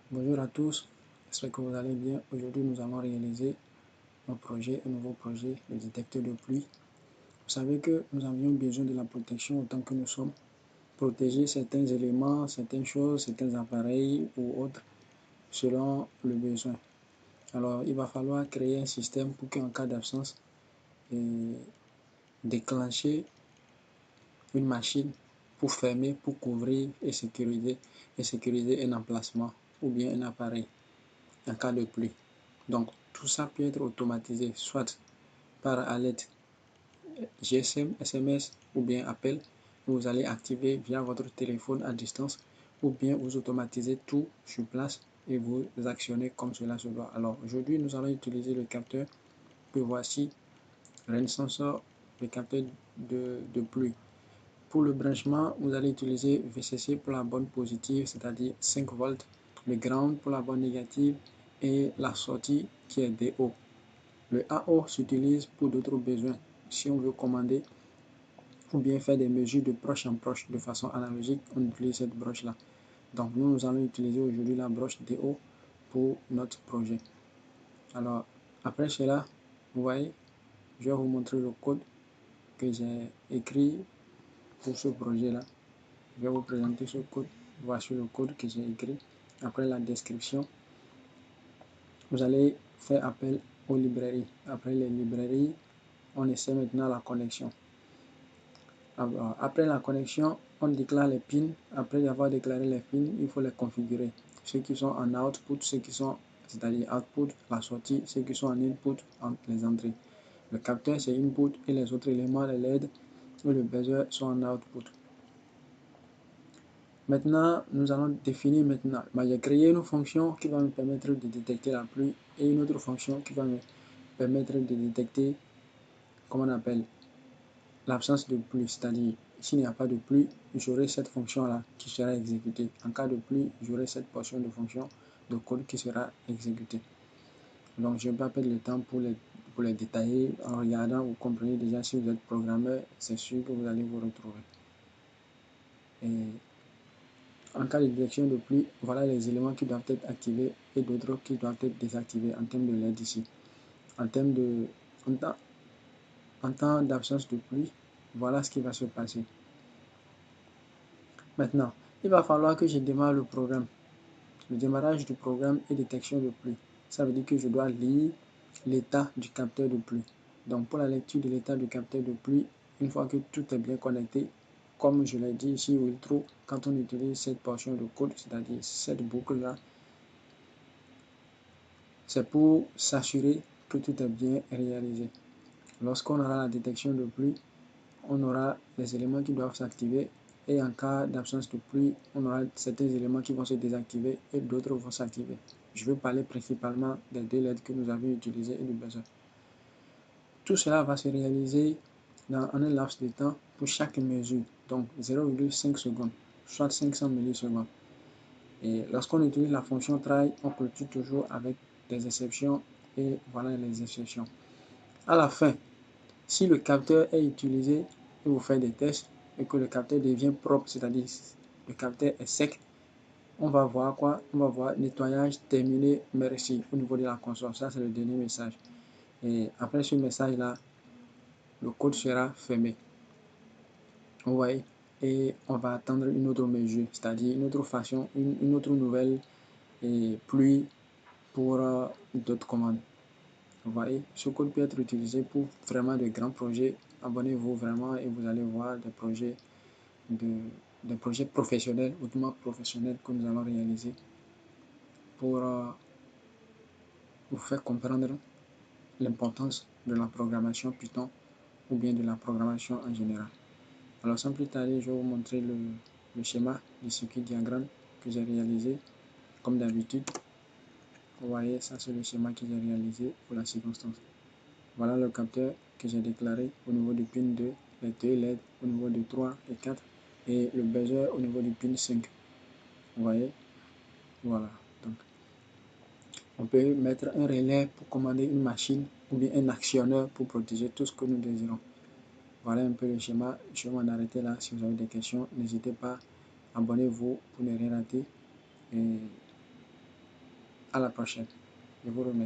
Bonjour à tous, j'espère que vous allez bien. Aujourd'hui, nous allons réaliser un nouveau projet, le détecteur de pluie. Vous savez que nous avions besoin de la protection autant que nous sommes. Protéger certains éléments, certaines choses, certains appareils ou autres selon le besoin. Alors, il va falloir créer un système pour qu'en cas d'absence, déclencher une machine pour fermer, pour couvrir et sécuriser un emplacement ou bien un appareil en cas de pluie. Donc, tout ça peut être automatisé, soit par alerte GSM, SMS ou bien appel. Vous allez activer via votre téléphone à distance ou bien vous automatisez tout sur place et vous actionnez comme cela se doit. Alors, aujourd'hui, nous allons utiliser le capteur que voici, Rain Sensor, le capteur de pluie. Pour le branchement, vous allez utiliser VCC pour la borne positive, c'est-à-dire 5 volts, le ground pour la borne négative et la sortie qui est DO. Le AO s'utilise pour d'autres besoins. Si on veut commander ou bien faire des mesures de proche en proche de façon analogique, on utilise cette broche-là. Donc nous allons utiliser aujourd'hui la broche DO pour notre projet. Alors après cela, vous voyez, je vais vous montrer le code que j'ai écrit pour ce projet-là. Je vais vous présenter ce code. Voici le code que j'ai écrit. Après la description, vous allez faire appel aux librairies. Après les librairies, on essaie maintenant la connexion. Alors, après la connexion, on déclare les pins. Après avoir déclaré les pins, il faut les configurer. Ceux qui sont en output, ceux qui sont, c'est-à-dire output, la sortie, ceux qui sont en input, les entrées. Le capteur, c'est input et les autres éléments, les LED et le buzzer sont en output. Maintenant, nous allons définir maintenant. J'ai créé une fonction qui va me permettre de détecter la pluie et une autre fonction qui va me permettre de détecter, comment on appelle, l'absence de pluie. C'est-à-dire, s'il n'y a pas de pluie, j'aurai cette fonction-là qui sera exécutée. En cas de pluie, j'aurai cette portion de fonction de code qui sera exécutée. Donc, je ne vais pas perdre le temps pour les détailler. En regardant, vous comprenez déjà, si vous êtes programmeur, c'est sûr que vous allez vous retrouver. Et en cas de détection de pluie, voilà les éléments qui doivent être activés et d'autres qui doivent être désactivés en termes de LED ici. En temps d'absence de pluie, voilà ce qui va se passer. Maintenant, il va falloir que je démarre le programme. Le démarrage du programme et détection de pluie. Ça veut dire que je dois lire l'état du capteur de pluie. Donc pour la lecture de l'état du capteur de pluie, une fois que tout est bien connecté, comme je l'ai dit ici au intro, quand on utilise cette portion de code, c'est-à-dire cette boucle-là, c'est pour s'assurer que tout est bien réalisé. Lorsqu'on aura la détection de pluie, on aura les éléments qui doivent s'activer et en cas d'absence de pluie, on aura certains éléments qui vont se désactiver et d'autres vont s'activer. Je vais parler principalement des deux LED que nous avons utilisés et du buzzer. Tout cela va se réaliser en un laps de temps pour chaque mesure, donc 0,5 secondes, soit 500 millisecondes. Et lorsqu'on utilise la fonction try, on clôture toujours avec des exceptions et voilà les exceptions. À la fin, si le capteur est utilisé et vous faites des tests et que le capteur devient propre, c'est-à-dire le capteur est sec, on va voir quoi? On va voir nettoyage terminé, merci au niveau de la console. Ça, c'est le dernier message. Et après ce message-là, le code sera fermé. Vous voyez? Et on va attendre une autre mesure, c'est-à-dire une autre façon, une autre nouvelle pluie pour d'autres commandes. Vous voyez, ce code peut être utilisé pour vraiment de grands projets. Abonnez-vous vraiment et vous allez voir des projets professionnels, hautement professionnels que nous allons réaliser pour vous faire comprendre l'importance de la programmation Python ou bien de la programmation en général. Alors sans plus tarder, je vais vous montrer le schéma du circuit diagramme que j'ai réalisé comme d'habitude. Vous voyez, ça c'est le schéma que j'ai réalisé pour la circonstance. Voilà le capteur que j'ai déclaré au niveau du pin 2, les deux LED au niveau du 3 et 4 et le buzzer au niveau du pin 5. Vous voyez, voilà. Donc, on peut mettre un relais pour commander une machine ou bien un actionneur pour protéger tout ce que nous désirons. Voilà un peu le schéma. Je vais m'en arrêter là. Si vous avez des questions, n'hésitez pas. Abonnez-vous pour ne rien rater. Et À la prochaine. Je vous remercie.